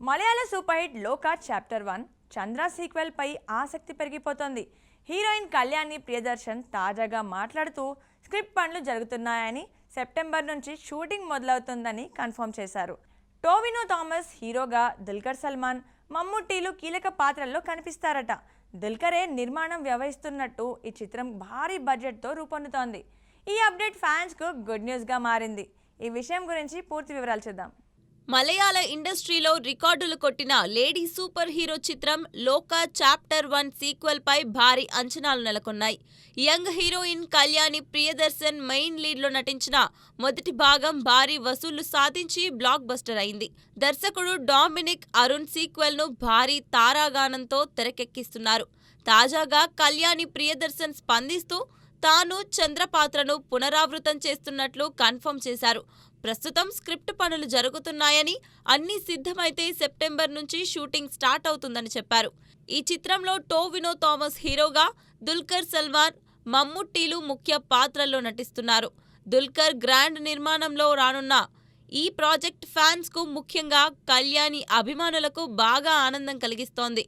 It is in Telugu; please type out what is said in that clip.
మలయాళ సూపర్ హిట్ లోకా చాప్టర్ 1 చంద్ర సీక్వెల్ పై ఆసక్తి పెరిగిపోతోంది. హీరోయిన్ కళ్యాణి ప్రియదర్శన్ తాజాగా మాట్లాడుతూ స్క్రిప్ట్ పనులు జరుగుతున్నాయని, సెప్టెంబర్ నుంచి షూటింగ్ మొదలవుతుందని కన్ఫర్మ్ చేశారు. టోవినో థామస్ హీరోగా, దుల్కర్ సల్మాన్, మమ్ముట్టీలు కీలక పాత్రల్లో కనిపిస్తారట. దుల్కరే నిర్మాణం వ్యవహరిస్తున్నట్టు ఈ చిత్రం భారీ బడ్జెట్తో రూపొందుతోంది. ఈ అప్డేట్ ఫ్యాన్స్కు గుడ్ న్యూస్గా మారింది. ఈ విషయం గురించి పూర్తి వివరాలు చూద్దాం. మలయాళ ఇండస్ట్రీలో రికార్డులు కొట్టిన లేడీ సూపర్ హీరో చిత్రం లోకా చాప్టర్ 1 సీక్వెల్ పై భారీ అంచనాలు నెలకొన్నాయి. Young heroine Kalyani Priyadarshan main లీడ్లో నటించిన మొదటి భాగం భారీ వసూళ్లు సాధించి బ్లాక్ బస్టర్ అయింది. దర్శకుడు డామినిక్ అరుణ్ సీక్వెల్ ను భారీ తారాగానంతో తెరకెక్కిస్తున్నారు. తాజాగా కళ్యాణి ప్రియదర్శన్ స్పందిస్తూ తాను చంద్ర పాత్రను పునరావృతం చేస్తున్నట్లు కన్ఫర్మ్ చేశారు. ప్రస్తుతం స్క్రిప్ట్ పనులు జరుగుతున్నాయని, అన్ని సిద్ధమైతే సెప్టెంబర్ నుంచి షూటింగ్ స్టార్ట్ అవుతుందని చెప్పారు. ఈ చిత్రంలో టోవినో థామస్ హీరోగా, దుల్కర్ సల్మాన్, మమ్ముట్టీలు ముఖ్య పాత్రల్లో నటిస్తున్నారు. దుల్కర్ గ్రాండ్ నిర్మాణంలో రానున్న ఈ ప్రాజెక్ట్ ఫ్యాన్స్ కు, ముఖ్యంగా కళ్యాణి అభిమానులకు బాగా ఆనందం కలిగిస్తోంది.